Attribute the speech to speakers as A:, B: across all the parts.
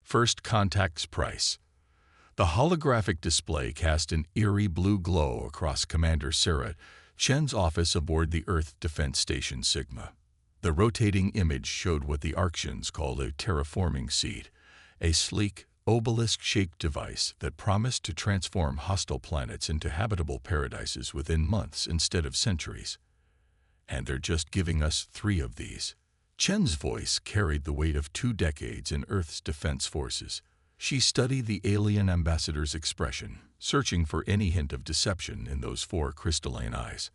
A: First Contact's price. The holographic display cast an eerie blue glow across Commander Sarah Chen's office aboard the Earth Defense Station Sigma. The rotating image showed what the Arctians called a terraforming seed, a sleek, obelisk-shaped device that promised to transform hostile planets into habitable paradises within months instead of centuries. And they're just giving us 3 of these. Chen's voice carried the weight of 2 decades in Earth's defense forces. She studied the alien ambassador's expression, searching for any hint of deception in those 4 crystalline eyes.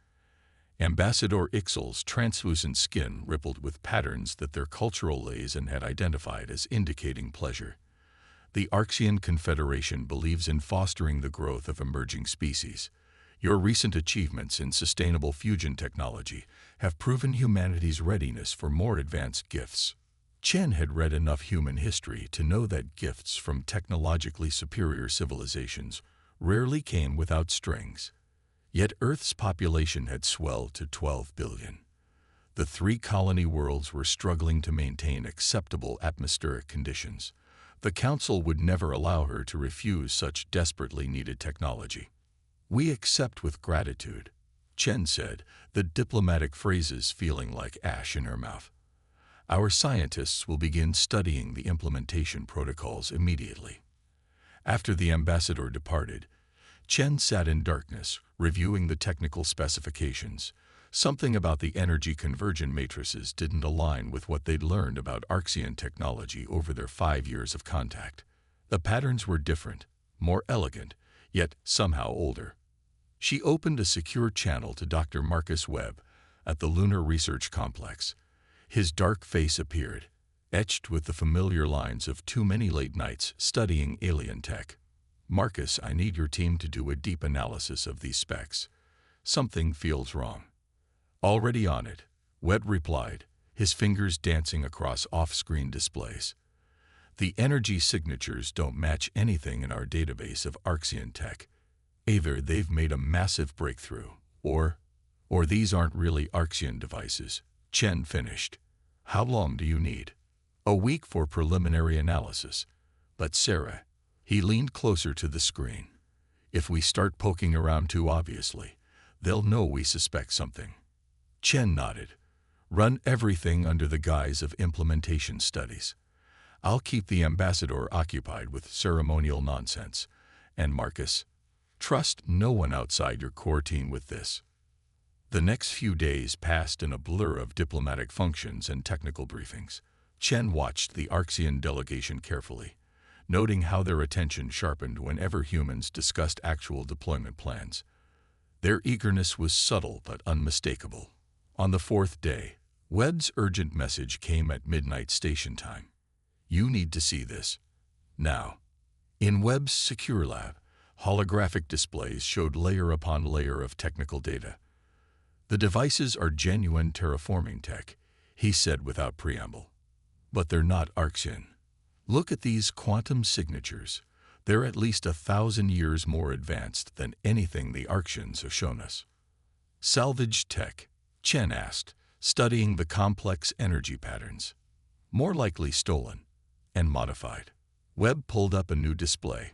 A: Ambassador Ixel's translucent skin rippled with patterns that their cultural liaison had identified as indicating pleasure. The Arxian Confederation believes in fostering the growth of emerging species. Your recent achievements in sustainable fusion technology have proven humanity's readiness for more advanced gifts. Chen had read enough human history to know that gifts from technologically superior civilizations rarely came without strings. Yet Earth's population had swelled to 12 billion. The 3 colony worlds were struggling to maintain acceptable atmospheric conditions. The Council would never allow her to refuse such desperately needed technology. "We accept with gratitude," Chen said, the diplomatic phrases feeling like ash in her mouth. "Our scientists will begin studying the implementation protocols immediately." After the ambassador departed, Chen sat in darkness, reviewing the technical specifications. Something about the energy conversion matrices didn't align with what they'd learned about Arxian technology over their 5 years of contact. The patterns were different, more elegant, yet somehow older. She opened a secure channel to Dr. Marcus Webb at the Lunar Research Complex. His dark face appeared, etched with the familiar lines of too many late nights studying alien tech. "Marcus, I need your team to do a deep analysis of these specs. Something feels wrong." "Already on it," Webb replied, his fingers dancing across off-screen displays. "The energy signatures don't match anything in our database of Arxian tech. Either they've made a massive breakthrough, or these aren't really Arxian devices," Chen finished. "How long do you need?" "A week for preliminary analysis." "But Sarah," he leaned closer to the screen, "if we start poking around too obviously, they'll know we suspect something." Chen nodded. "Run everything under the guise of implementation studies. I'll keep the ambassador occupied with ceremonial nonsense. And Marcus, trust no one outside your core team with this." The next few days passed in a blur of diplomatic functions and technical briefings. Chen watched the Arxian delegation carefully, noting how their attention sharpened whenever humans discussed actual deployment plans. Their eagerness was subtle but unmistakable. On the 4th day, Webb's urgent message came at midnight station time. "You need to see this. Now." In Webb's secure lab, holographic displays showed layer upon layer of technical data. "The devices are genuine terraforming tech," he said without preamble. "But they're not Arxian. Look at these quantum signatures. They're at least 1,000 years more advanced than anything the Arxians have shown us." "Salvaged tech?" Chen asked, studying the complex energy patterns. "More likely stolen and modified." Webb pulled up a new display.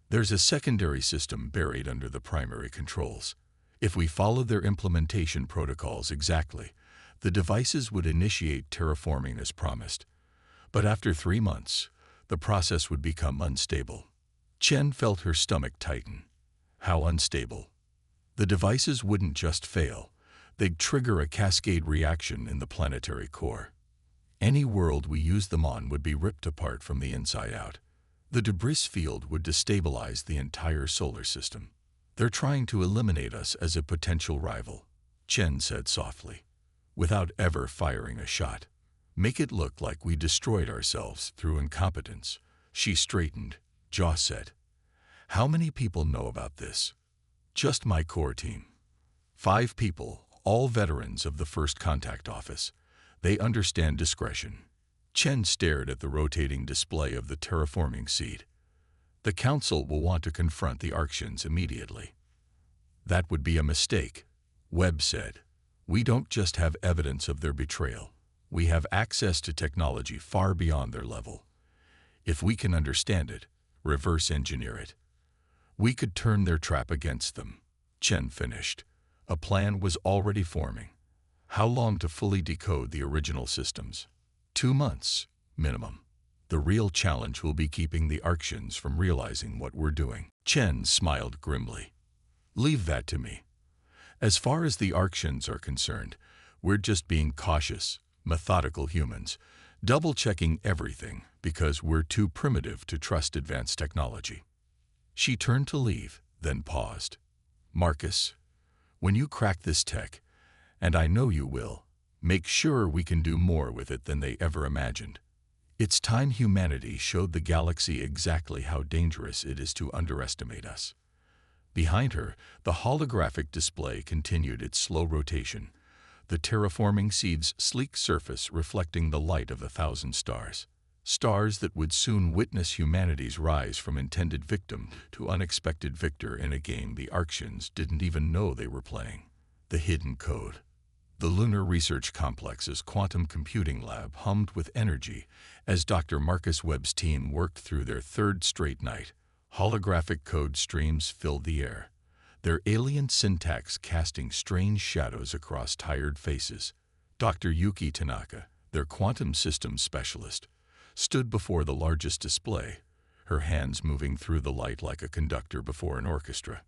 A: "There's a secondary system buried under the primary controls. If we follow their implementation protocols exactly, the devices would initiate terraforming as promised. But after 3 months, the process would become unstable." Chen felt her stomach tighten. How unstable? The devices wouldn't just fail. They'd trigger a cascade reaction in the planetary core. Any world we use them on would be ripped apart from the inside out. The debris field would destabilize the entire solar system. "They're trying to eliminate us as a potential rival," Chen said softly, "without ever firing a shot. Make it look like we destroyed ourselves through incompetence." She straightened, jaw set. "How many people know about this?" "Just my core team. 5 people, all veterans of the First Contact Office. They understand discretion." Chen stared at the rotating display of the terraforming seed. "The Council will want to confront the Arxians immediately." "That would be a mistake," Webb said. "We don't just have evidence of their betrayal. We have access to technology far beyond their level. If we can understand it, reverse engineer it, we could turn their trap against them. Chen finished. A plan was already forming. How long to fully decode the original systems? 2 months, minimum. The real challenge will be keeping the Arxians from realizing what we're doing. Chen smiled grimly. Leave that to me. As far as the Arxians are concerned, we're just being cautious, methodical humans, double-checking everything because we're too primitive to trust advanced technology. She turned to leave, then paused. Marcus, when you crack this tech, and I know you will, make sure we can do more with it than they ever imagined. It's time humanity showed the galaxy exactly how dangerous it is to underestimate us. Behind her, the holographic display continued its slow rotation, the terraforming seed's sleek surface reflecting the light of 1,000 stars. Stars that would soon witness humanity's rise from intended victim to unexpected victor in a game the Arxians didn't even know they were playing. The hidden code. The Lunar Research Complex's quantum computing lab hummed with energy as Dr. Marcus Webb's team worked through their third straight night. Holographic code streams filled the air, their alien syntax casting strange shadows across tired faces. Dr. Yuki Tanaka, their quantum systems specialist, stood before the largest display, her hands moving through the light like a conductor before an orchestra.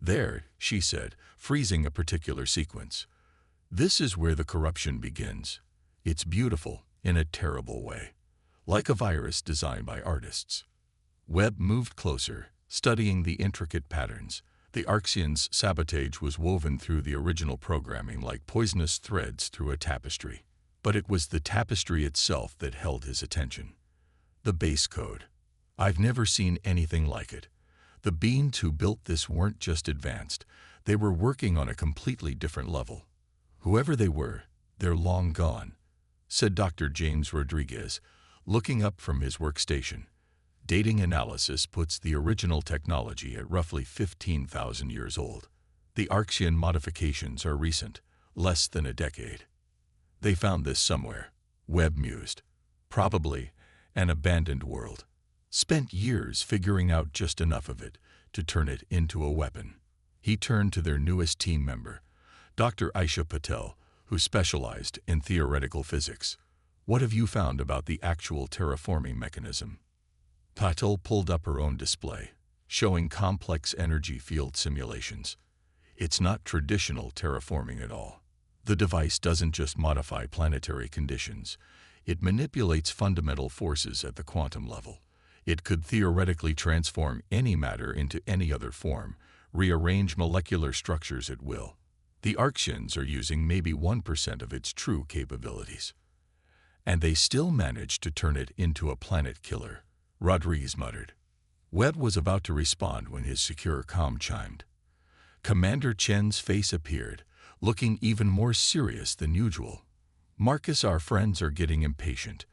A: There, she said, freezing a particular sequence. This is where the corruption begins. It's beautiful in a terrible way, like a virus designed by artists. Webb moved closer, studying the intricate patterns. The Arxians' sabotage was woven through the original programming like poisonous threads through a tapestry. But it was the tapestry itself that held his attention. The base code. I've never seen anything like it. The beings who built this weren't just advanced, they were working on a completely different level. Whoever they were, they're long gone, said Dr. James Rodriguez, looking up from his workstation. Dating analysis puts the original technology at roughly 15,000 years old. The Arxian modifications are recent, less than a decade. They found this somewhere, Webb mused. Probably an abandoned world. Spent years figuring out just enough of it to turn it into a weapon. He turned to their newest team member, Dr. Aisha Patel, who specialized in theoretical physics. What have you found about the actual terraforming mechanism? Patel pulled up her own display, showing complex energy field simulations. It's not traditional terraforming at all. The device doesn't just modify planetary conditions. It manipulates fundamental forces at the quantum level. It could theoretically transform any matter into any other form, rearrange molecular structures at will. The Arxians are using maybe 1% of its true capabilities. And they still manage to turn it into a planet killer, Rodriguez muttered. Webb was about to respond when his secure comm chimed. Commander Chen's face appeared, looking even more serious than usual. Marcus, our friends are getting impatient.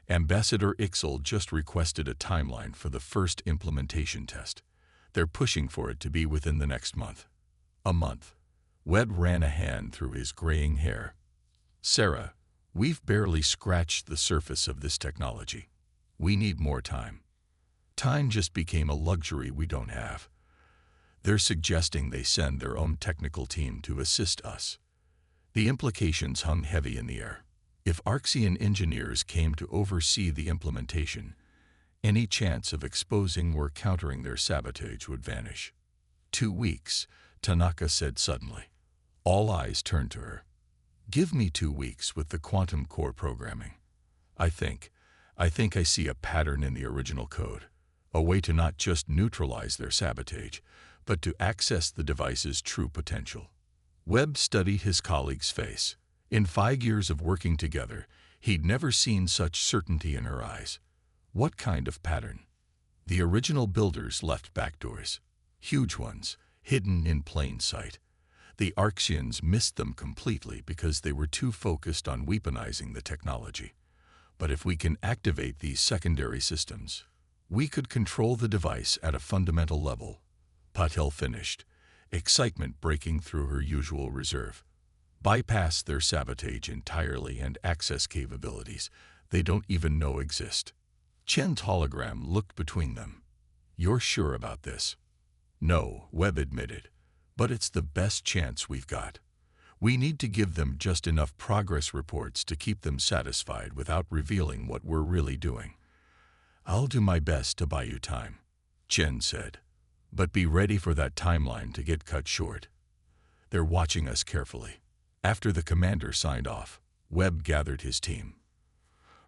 A: Ambassador Ixel just requested a timeline for the first implementation test. They're pushing for it to be within the next month. A month. Webb ran a hand through his graying hair. Sarah, we've barely scratched the surface of this technology. We need more time. Time just became a luxury we don't have. They're suggesting they send their own technical team to assist us. The implications hung heavy in the air. If Arxian engineers came to oversee the implementation, any chance of exposing or countering their sabotage would vanish. 2 weeks, Tanaka said suddenly. All eyes turned to her. Give me 2 weeks with the quantum core programming. I think I see a pattern in the original code, a way to not just neutralize their sabotage, but to access the device's true potential. Webb studied his colleague's face. In 5 years of working together, he'd never seen such certainty in her eyes. What kind of pattern? The original builders left backdoors, huge ones, hidden in plain sight. The Arxians missed them completely because they were too focused on weaponizing the technology. But if we can activate these secondary systems, we could control the device at a fundamental level. Patel finished, excitement breaking through her usual reserve. Bypass their sabotage entirely and access capabilities they don't even know exist. Chen's hologram looked between them. "You're sure about this?" "No," Webb admitted, "but it's the best chance we've got. We need to give them just enough progress reports to keep them satisfied without revealing what we're really doing." "I'll do my best to buy you time," Chen said, "but be ready for that timeline to get cut short. They're watching us carefully." After the commander signed off, Webb gathered his team.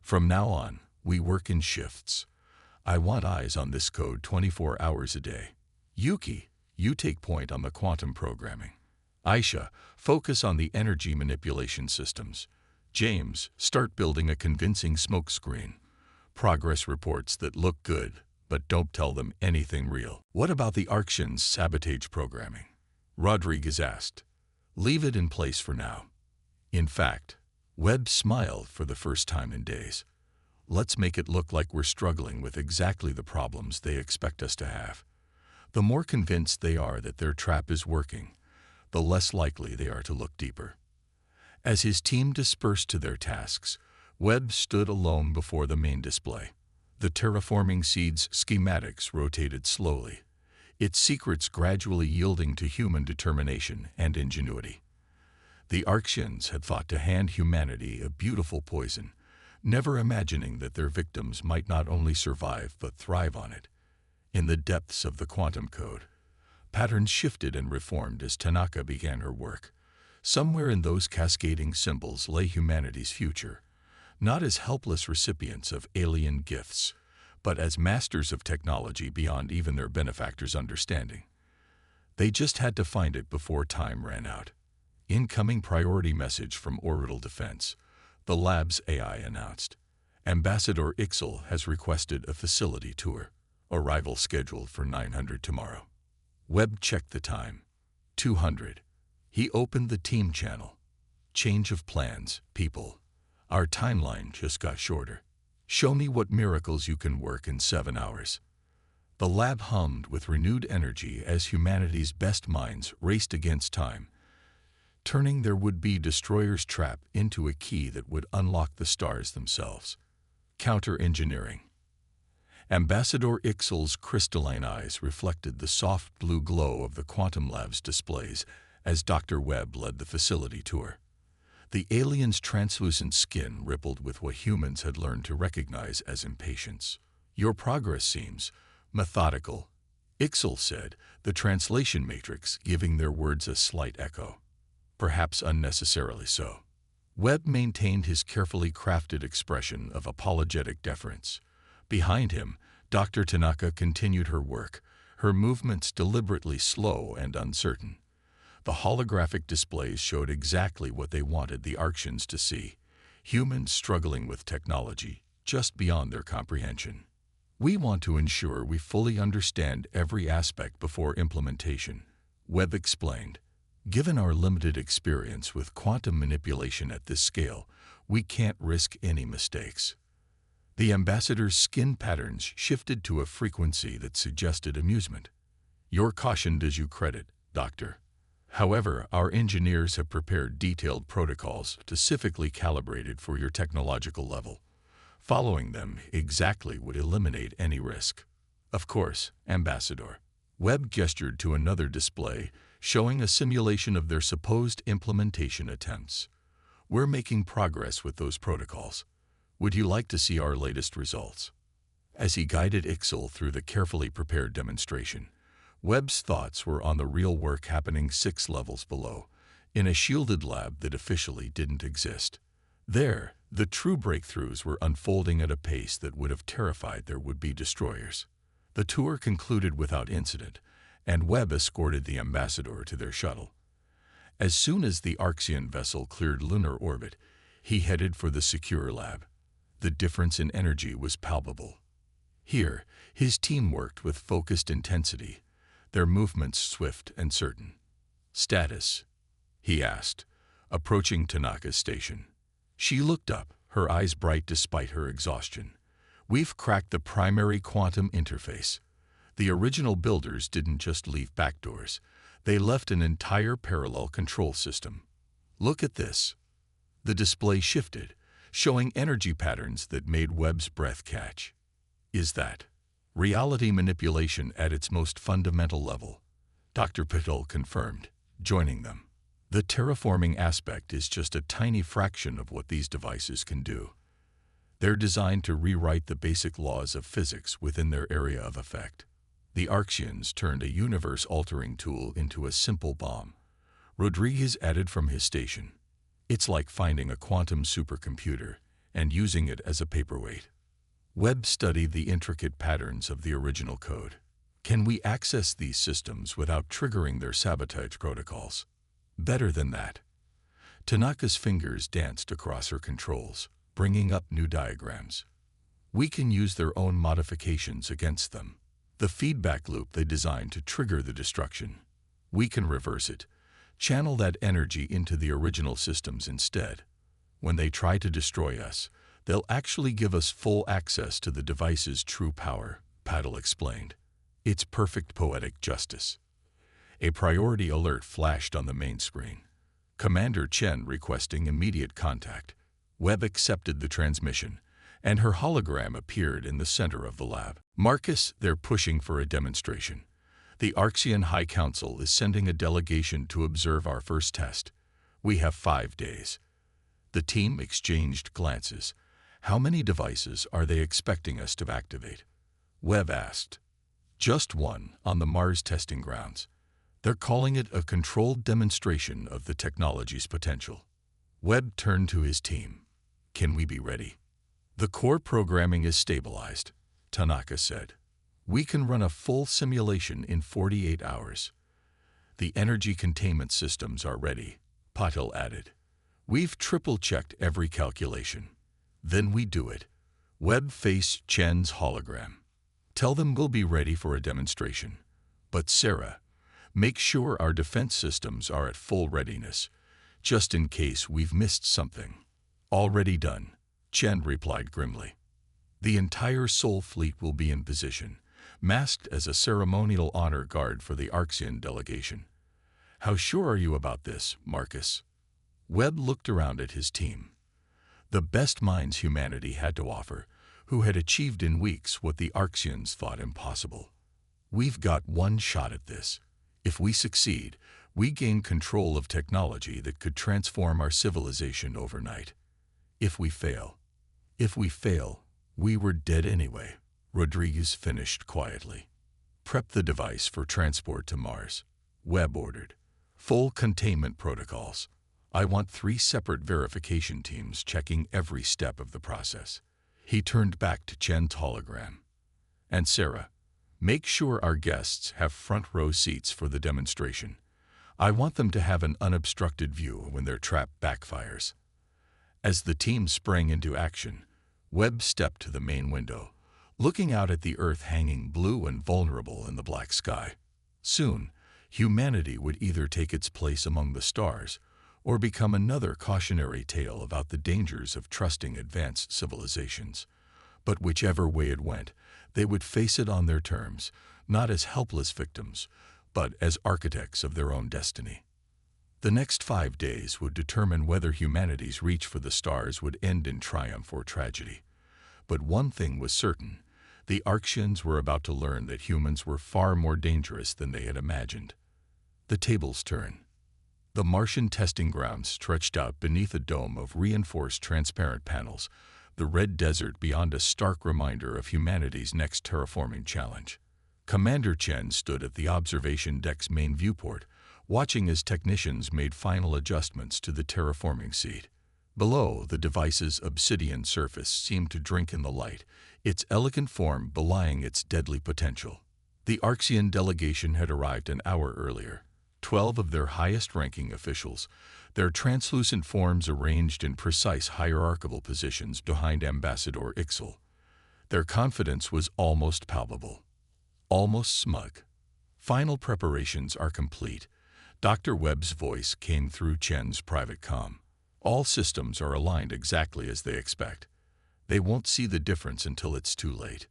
A: "From now on, we work in shifts. I want eyes on this code 24 hours a day. Yuki, you take point on the quantum programming. Aisha, focus on the energy manipulation systems. James, start building a convincing smokescreen. Progress reports that look good, but don't tell them anything real." "What about the Arctians' sabotage programming?" Rodriguez asked. "Leave it in place for now." In fact, Webb smiled for the first time in days. "Let's make it look like we're struggling with exactly the problems they expect us to have. The more convinced they are that their trap is working, the less likely they are to look deeper." As his team dispersed to their tasks, Webb stood alone before the main display. The terraforming seed's schematics rotated slowly, its secrets gradually yielding to human determination and ingenuity. The Arctians had thought to hand humanity a beautiful poison, never imagining that their victims might not only survive but thrive on it. In the depths of the quantum code, patterns shifted and reformed as Tanaka began her work. Somewhere in those cascading symbols lay humanity's future, not as helpless recipients of alien gifts, but as masters of technology beyond even their benefactors' understanding. They just had to find it before time ran out. "Incoming priority message from Orbital Defense," the lab's AI announced. "Ambassador Ixel has requested a facility tour. Arrival scheduled for 900 tomorrow." Webb checked the time. 200. He opened the team channel. "Change of plans, people. Our timeline just got shorter. Show me what miracles you can work in 7 hours." The lab hummed with renewed energy as humanity's best minds raced against time, turning their would-be destroyer's trap into a key that would unlock the stars themselves. Counter-engineering. Ambassador Ixel's crystalline eyes reflected the soft blue glow of the Quantum Lab's displays as Dr. Webb led the facility tour. The alien's translucent skin rippled with what humans had learned to recognize as impatience. "Your progress seems methodical," Ixel said, the translation matrix giving their words a slight echo. "Perhaps unnecessarily so." Webb maintained his carefully crafted expression of apologetic deference. Behind him, Dr. Tanaka continued her work, her movements deliberately slow and uncertain. The holographic displays showed exactly what they wanted the Arctians to see: humans struggling with technology just beyond their comprehension. "We want to ensure we fully understand every aspect before implementation," Webb explained. "Given our limited experience with quantum manipulation at this scale, we can't risk any mistakes." The ambassador's skin patterns shifted to a frequency that suggested amusement. "You're cautioned as you credit, Doctor. However, our engineers have prepared detailed protocols specifically calibrated for your technological level. Following them exactly would eliminate any risk." "Of course, Ambassador." Webb gestured to another display, showing a simulation of their supposed implementation attempts. "We're making progress with those protocols. Would you like to see our latest results?" As he guided Ixel through the carefully prepared demonstration, Webb's thoughts were on the real work happening 6 levels below, in a shielded lab that officially didn't exist. There, the true breakthroughs were unfolding at a pace that would have terrified their would-be destroyers. The tour concluded without incident, and Webb escorted the ambassador to their shuttle. As soon as the Arctian vessel cleared lunar orbit, he headed for the secure lab. The difference in energy was palpable. Here, his team worked with focused intensity, their movements swift and certain. "Status?" he asked, approaching Tanaka's station. She looked up, her eyes bright despite her exhaustion. "We've cracked the primary quantum interface. The original builders didn't just leave backdoors. They left an entire parallel control system. Look at this." The display shifted, showing energy patterns that made Webb's breath catch. is that reality manipulation at its most fundamental level, Dr. Patel confirmed, joining them. The terraforming aspect is just a tiny fraction of what these devices can do. They're designed to rewrite the basic laws of physics within their area of effect. The Arxians turned a universe-altering tool into a simple bomb. Rodriguez added from his station. It's like finding a quantum supercomputer and using it as a paperweight. Webb studied the intricate patterns of the original code. Can we access these systems without triggering their sabotage protocols? Better than that. Tanaka's fingers danced across her controls, bringing up new diagrams. We can use their own modifications against them. The feedback loop they designed to trigger the destruction. We can reverse it, channel that energy into the original systems instead. When they try to destroy us, they'll actually give us full access to the device's true power, Patel explained. It's perfect poetic justice. A priority alert flashed on the main screen. Commander Chen requesting immediate contact. Webb accepted the transmission, and her hologram appeared in the center of the lab. Marcus, they're pushing for a demonstration. The Arxian High Council is sending a delegation to observe our first test. We have 5 days. The team exchanged glances. How many devices are they expecting us to activate? Webb asked. Just one, on the Mars testing grounds. They're calling it a controlled demonstration of the technology's potential. Webb turned to his team. Can we be ready? The core programming is stabilized, Tanaka said. We can run a full simulation in 48 hours. The energy containment systems are ready, Patel added. We've triple-checked every calculation. Then we do it. Webb faced Chen's hologram. Tell them we'll be ready for a demonstration. But Sarah, make sure our defense systems are at full readiness, just in case we've missed something. Already done, Chen replied grimly. The entire Sol fleet will be in position, masked as a ceremonial honor guard for the Arxian delegation. How sure are you about this, Marcus? Webb looked around at his team. The best minds humanity had to offer, who had achieved in weeks what the Arxians thought impossible. We've got one shot at this. If we succeed, we gain control of technology that could transform our civilization overnight. If we fail, we were dead anyway, Rodriguez finished quietly. Prep the device for transport to Mars, Webb ordered. Full containment protocols. I want 3 separate verification teams checking every step of the process. He turned back to Chen's hologram. And Sarah, make sure our guests have front row seats for the demonstration. I want them to have an unobstructed view when their trap backfires. As the team sprang into action, Webb stepped to the main window, looking out at the Earth hanging blue and vulnerable in the black sky. Soon, humanity would either take its place among the stars or become another cautionary tale about the dangers of trusting advanced civilizations. But whichever way it went, they would face it on their terms, not as helpless victims, but as architects of their own destiny. The next 5 days would determine whether humanity's reach for the stars would end in triumph or tragedy. But one thing was certain. The Arxians were about to learn that humans were far more dangerous than they had imagined. The tables turn. The Martian testing grounds stretched out beneath a dome of reinforced transparent panels, the red desert beyond a stark reminder of humanity's next terraforming challenge. Commander Chen stood at the observation deck's main viewport, watching as technicians made final adjustments to the terraforming seed. Below, the device's obsidian surface seemed to drink in the light, its elegant form belying its deadly potential. The Arxian delegation had arrived an hour earlier. 12 of their highest-ranking officials, their translucent forms arranged in precise hierarchical positions behind Ambassador Ixel. Their confidence was almost palpable, almost smug. Final preparations are complete. Dr. Webb's voice came through Chen's private comm. All systems are aligned exactly as they expect. They won't see the difference until it's too late.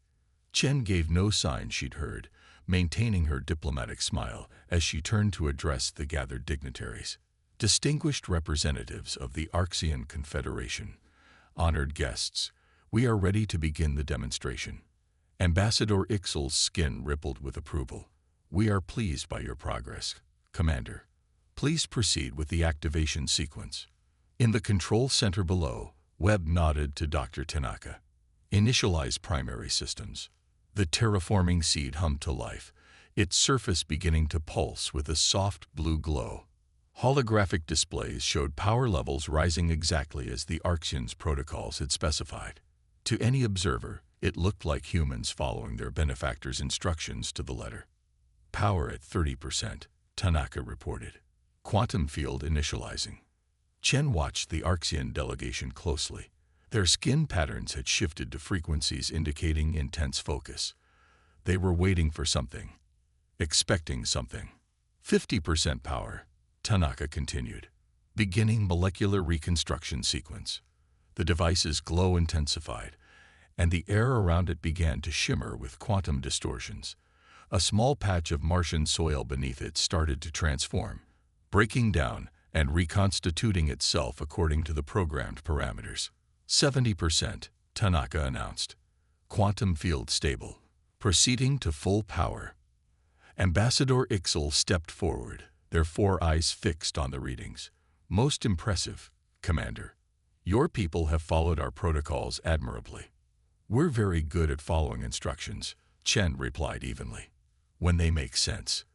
A: Chen gave no sign she'd heard, maintaining her diplomatic smile as she turned to address the gathered dignitaries. Distinguished representatives of the Arxian Confederation, honored guests, we are ready to begin the demonstration. Ambassador Ixel's skin rippled with approval. "We are pleased by your progress, Commander. Please proceed with the activation sequence." In the control center below, Webb nodded to Dr. Tanaka. "Initialize primary systems." The terraforming seed hummed to life, its surface beginning to pulse with a soft blue glow. Holographic displays showed power levels rising exactly as the Arxians' protocols had specified. To any observer, it looked like humans following their benefactor's instructions to the letter. "Power at 30%, Tanaka reported. "Quantum field initializing." Chen watched the Arxian delegation closely. Their skin patterns had shifted to frequencies indicating intense focus. They were waiting for something, expecting something. 50% power, Tanaka continued. "Beginning molecular reconstruction sequence." The device's glow intensified, and the air around it began to shimmer with quantum distortions. A small patch of Martian soil beneath it started to transform, breaking down and reconstituting itself according to the programmed parameters. 70%, Tanaka announced. "Quantum field stable." Proceeding to full power. Ambassador Ixel stepped forward, their 4 eyes fixed on the readings. "Most impressive, Commander. Your people have followed our protocols admirably." "We're very good at following instructions," Chen replied evenly. "When they make sense."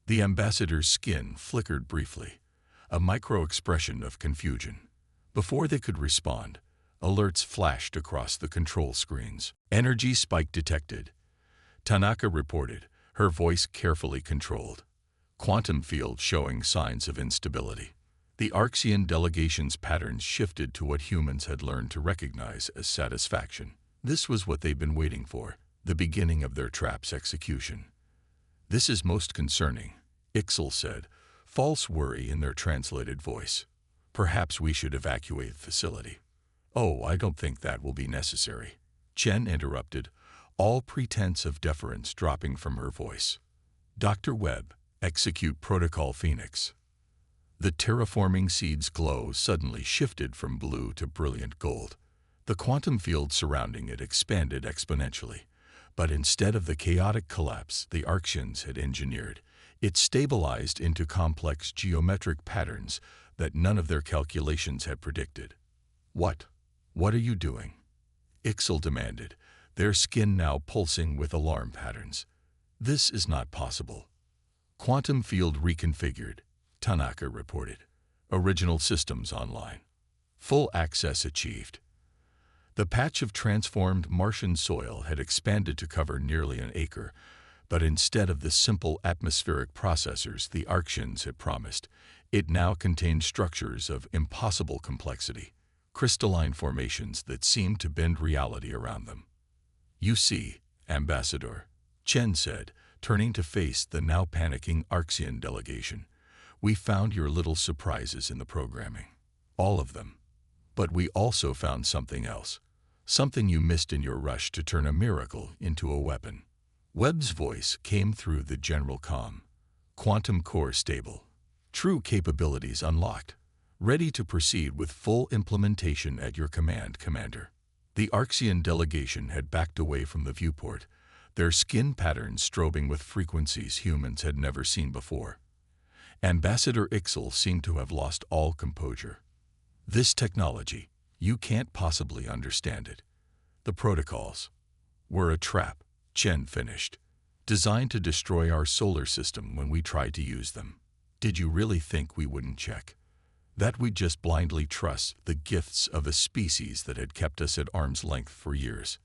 A: The ambassador's skin flickered briefly, a micro-expression of confusion. Before they could respond, alerts flashed across the control screens. "Energy spike detected," Tanaka reported, her voice carefully controlled. "Quantum field showing signs of instability." The Arxian delegation's patterns shifted to what humans had learned to recognize as satisfaction. This was what they'd been waiting for, the beginning of their trap's execution. "This is most concerning," Ixel said, false worry in their translated voice. "Perhaps we should evacuate the facility." "Oh, I don't think that will be necessary," Chen interrupted, all pretense of deference dropping from her voice. "Dr. Webb, execute Protocol Phoenix." The terraforming seed's glow suddenly shifted from blue to brilliant gold. The quantum field surrounding it expanded exponentially, but instead of the chaotic collapse the Arxians had engineered, it stabilized into complex geometric patterns that none of their calculations had predicted. What are you doing?" Ixel demanded, their skin now pulsing with alarm patterns. "This is not possible." "Quantum field reconfigured," Tanaka reported. "Original systems online. Full access achieved." The patch of transformed Martian soil had expanded to cover nearly an acre, but instead of the simple atmospheric processors the Arxians had promised, it now contained structures of impossible complexity, crystalline formations that seemed to bend reality around them. "You see, Ambassador," Chen said, turning to face the now panicking Arxian delegation, "we found your little surprises in the programming. All of them. But we also found something else. Something you missed in your rush to turn a miracle into a weapon." Webb's voice came through the general comm. "Quantum core stable. True capabilities unlocked. Ready to proceed with full implementation at your command, Commander." The Arxian delegation had backed away from the viewport, their skin patterns strobing with frequencies humans had never seen before. Ambassador Ixel seemed to have lost all composure. "This technology, you can't possibly understand it. The protocols were a trap," Chen finished, "designed to destroy our solar system when we tried to use them. Did you really think we wouldn't check? That we'd just blindly trust the gifts of a species that had kept us at arm's length for years?"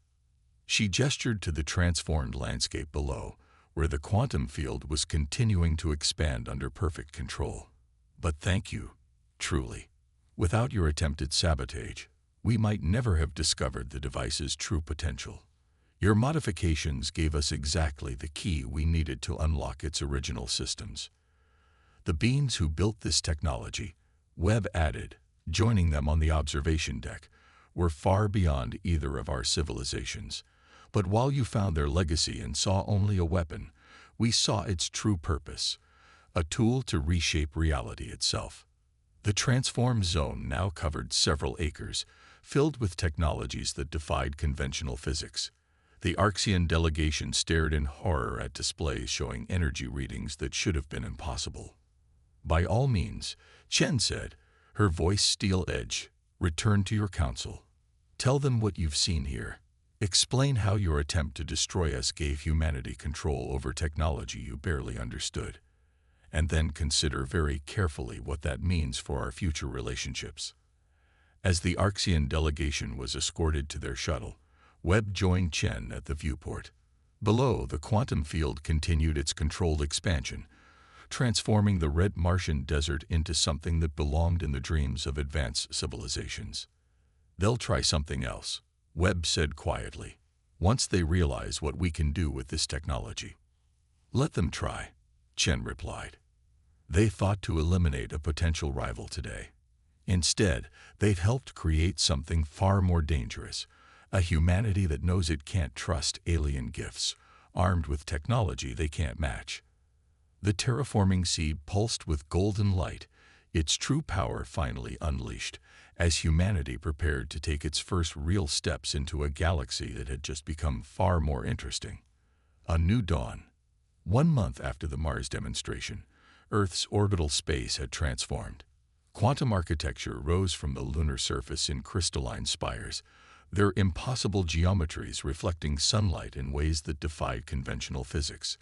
A: She gestured to the transformed landscape below, where the quantum field was continuing to expand under perfect control. "But thank you, truly. Without your attempted sabotage, we might never have discovered the device's true potential. Your modifications gave us exactly the key we needed to unlock its original systems." The beings who built this technology, Webb added, joining them on the observation deck, were far beyond either of our civilizations. But while you found their legacy and saw only a weapon, we saw its true purpose, a tool to reshape reality itself. The transformed zone now covered several acres, filled with technologies that defied conventional physics. The Arxian delegation stared in horror at displays showing energy readings that should have been impossible. "By all means," Chen said, her voice steel-edged, "return to your council. Tell them what you've seen here. Explain how your attempt to destroy us gave humanity control over technology you barely understood. And then consider very carefully what that means for our future relationships." As the Arxian delegation was escorted to their shuttle, Webb joined Chen at the viewport. Below, the quantum field continued its controlled expansion, transforming the red Martian desert into something that belonged in the dreams of advanced civilizations. "They'll try something else," Webb said quietly, "once they realize what we can do with this technology." "Let them try," Chen replied. "They thought to eliminate a potential rival today. Instead, they've helped create something far more dangerous, a humanity that knows it can't trust alien gifts, armed with technology they can't match." The terraforming seed pulsed with golden light, its true power finally unleashed, as humanity prepared to take its first real steps into a galaxy that had just become far more interesting. A new dawn. 1 month after the Mars demonstration, Earth's orbital space had transformed. Quantum architecture rose from the lunar surface in crystalline spires, their impossible geometries reflecting sunlight in ways that defied conventional physics.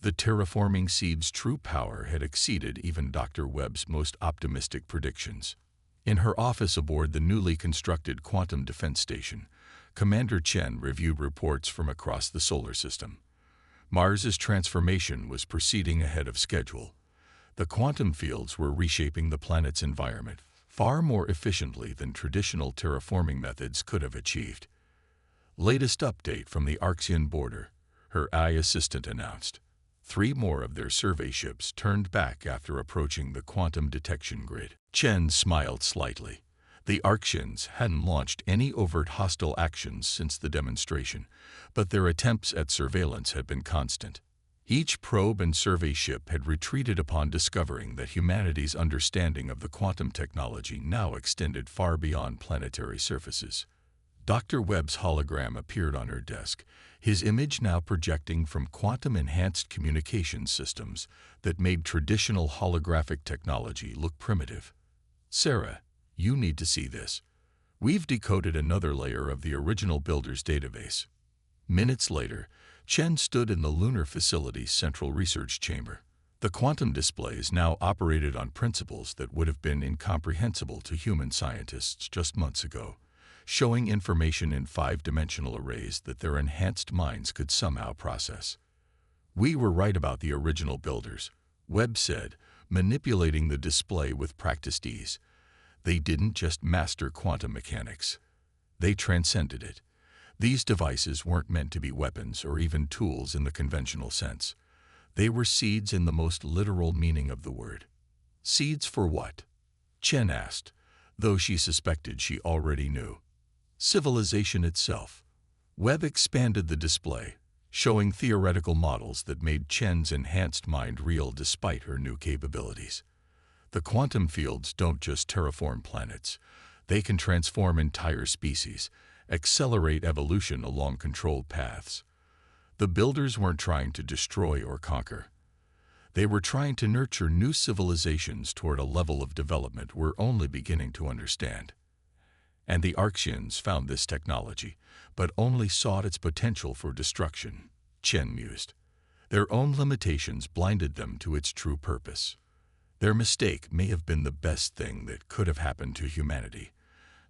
A: The terraforming seed's true power had exceeded even Dr. Webb's most optimistic predictions. In her office aboard the newly constructed Quantum Defense Station, Commander Chen reviewed reports from across the solar system. Mars's transformation was proceeding ahead of schedule. The quantum fields were reshaping the planet's environment far more efficiently than traditional terraforming methods could have achieved. "Latest update from the Arxian border," her AI assistant announced. 3 more of their survey ships turned back after approaching the quantum detection grid. Chen smiled slightly. The Arxians hadn't launched any overt hostile actions since the demonstration, but their attempts at surveillance had been constant. Each probe and survey ship had retreated upon discovering that humanity's understanding of the quantum technology now extended far beyond planetary surfaces. Dr. Webb's hologram appeared on her desk, his image now projecting from quantum-enhanced communication systems that made traditional holographic technology look primitive. "Sarah, you need to see this. We've decoded another layer of the original builder's database." Minutes later, Chen stood in the lunar facility's central research chamber. The quantum displays now operated on principles that would have been incomprehensible to human scientists just months ago, showing information in 5-dimensional arrays that their enhanced minds could somehow process. "We were right about the original builders," Webb said, manipulating the display with practiced ease. "They didn't just master quantum mechanics. They transcended it. These devices weren't meant to be weapons or even tools in the conventional sense. They were seeds in the most literal meaning of the word." "Seeds for what?" Chen asked, though she suspected she already knew. "Civilization itself." Webb expanded the display, showing theoretical models that made Chen's enhanced mind real despite her new capabilities. The quantum fields don't just terraform planets. They can transform entire species, accelerate evolution along controlled paths. The builders weren't trying to destroy or conquer. They were trying to nurture new civilizations toward a level of development we're only beginning to understand. And the Arxians found this technology, but only sought its potential for destruction, Chen mused. Their own limitations blinded them to its true purpose. Their mistake may have been the best thing that could have happened to humanity,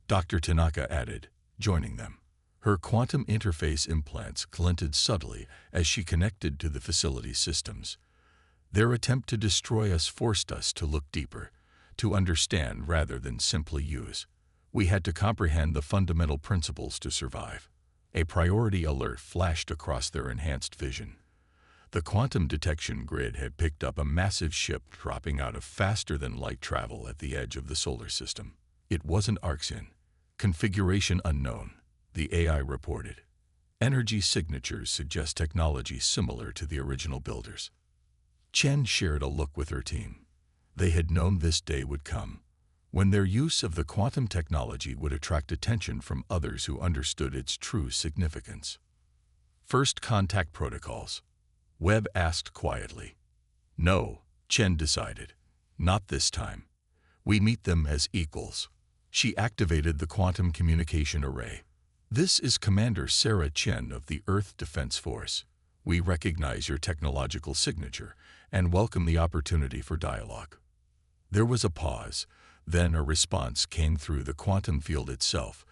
A: Dr. Tanaka added, joining them. Her quantum interface implants glinted subtly as she connected to the facility's systems. Their attempt to destroy us forced us to look deeper, to understand rather than simply use. We had to comprehend the fundamental principles to survive. A priority alert flashed across their enhanced vision. The quantum detection grid had picked up a massive ship dropping out of faster-than-light travel at the edge of the solar system. It wasn't Arxian. Configuration unknown, the AI reported. Energy signatures suggest technology similar to the original builders. Chen shared a look with her team. They had known this day would come, when their use of the quantum technology would attract attention from others who understood its true significance. First contact protocols. Webb asked quietly. No, Chen decided. Not this time. We meet them as equals. She activated the quantum communication array. This is Commander Sarah Chen of the Earth Defense Force. We recognize your technological signature and welcome the opportunity for dialogue. There was a pause, then a response came through the quantum field itself,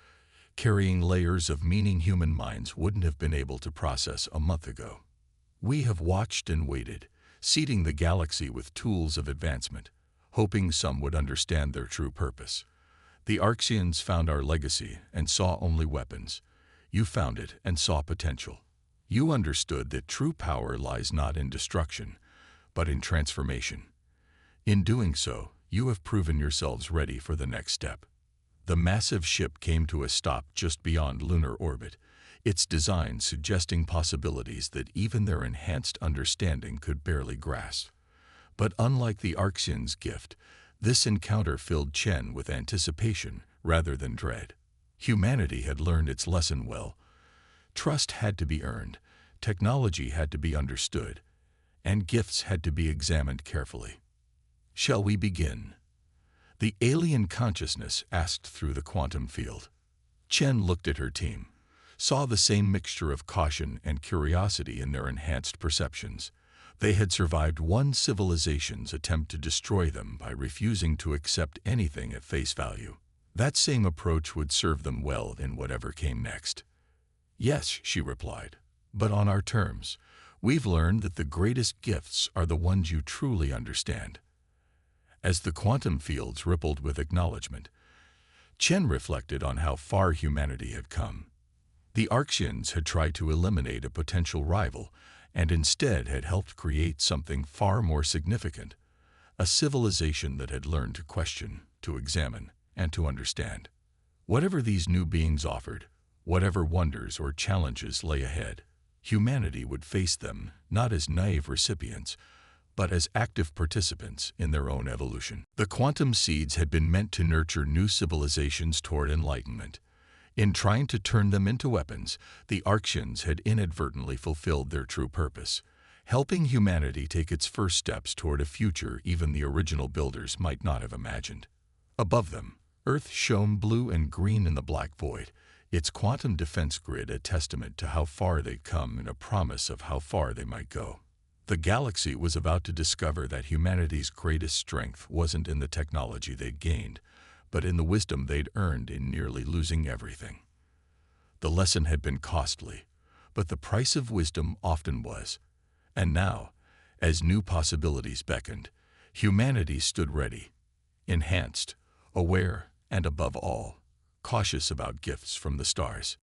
A: carrying layers of meaning human minds wouldn't have been able to process a month ago. We have watched and waited, seeding the galaxy with tools of advancement, hoping some would understand their true purpose. The Arxians found our legacy and saw only weapons. You found it and saw potential. You understood that true power lies not in destruction, but in transformation. In doing so, you have proven yourselves ready for the next step. The massive ship came to a stop just beyond lunar orbit, its design suggesting possibilities that even their enhanced understanding could barely grasp. But unlike the Arxians' gift, this encounter filled Chen with anticipation rather than dread. Humanity had learned its lesson well. Trust had to be earned, technology had to be understood, and gifts had to be examined carefully. Shall we begin? The alien consciousness asked through the quantum field. Chen looked at her team, saw the same mixture of caution and curiosity in their enhanced perceptions. They had survived one civilization's attempt to destroy them by refusing to accept anything at face value. That same approach would serve them well in whatever came next. Yes, she replied, but on our terms. We've learned that the greatest gifts are the ones you truly understand. As the quantum fields rippled with acknowledgement, Chen reflected on how far humanity had come. The Arxians had tried to eliminate a potential rival and instead had helped create something far more significant, a civilization that had learned to question, to examine, and to understand. Whatever these new beings offered, whatever wonders or challenges lay ahead, humanity would face them not as naive recipients, but as active participants in their own evolution. The quantum seeds had been meant to nurture new civilizations toward enlightenment. In trying to turn them into weapons, the Arxians had inadvertently fulfilled their true purpose, helping humanity take its first steps toward a future even the original builders might not have imagined. Above them, Earth shone blue and green in the black void, its quantum defense grid a testament to how far they'd come and a promise of how far they might go. The galaxy was about to discover that humanity's greatest strength wasn't in the technology they'd gained, but in the wisdom they'd earned in nearly losing everything. The lesson had been costly, but the price of wisdom often was. And now, as new possibilities beckoned, humanity stood ready, enhanced, aware, and above all, cautious about gifts from the stars.